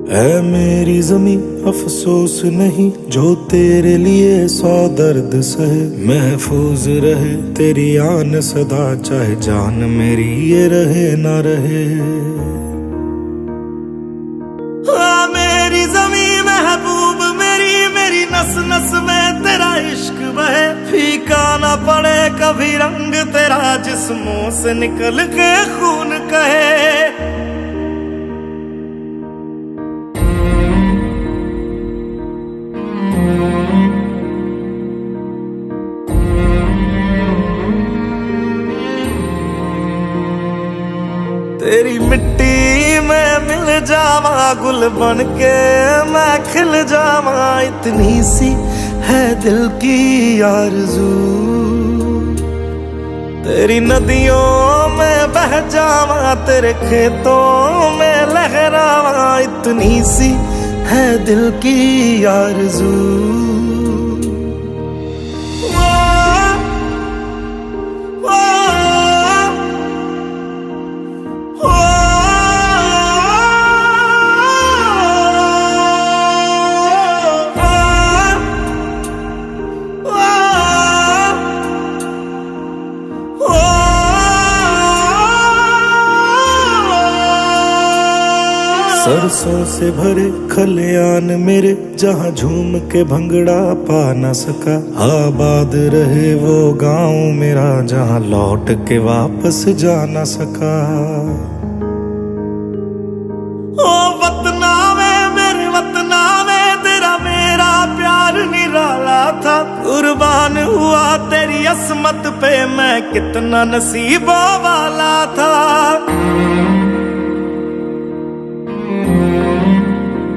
है मेरी ज़मीं अफसोस नहीं, जो तेरे लिए 100 दर्द सहे। महफूज रहे तेरी आन सदा, चाहे जान मेरी ये रहे ना रहे। हाँ मेरी ज़मीं महबूब मेरी, मेरी नस नस में तेरा इश्क बहे। फीका ना पड़े कभी रंग तेरा, जिस्मों से निकल के खून कहे। तेरी मिट्टी में मिल जावा, गुल बन के मैं खिल जावा। इतनी सी है दिल की आरज़ू, तेरी नदियों में बह जावा, तेरे खेतों में लहरावा। इतनी सी है दिल की आरज़ू। सरसों से भरे खलियान मेरे, जहाँ झूम के भंगड़ा पा न सका। आबाद रहे वो गांव मेरा, जहाँ लौट के वापस जा न सका। ओ वतना में मेरे वतना में, तेरा मेरा प्यार निराला था। कुर्बान हुआ तेरी असमत पे, मैं कितना नसीबों वाला था।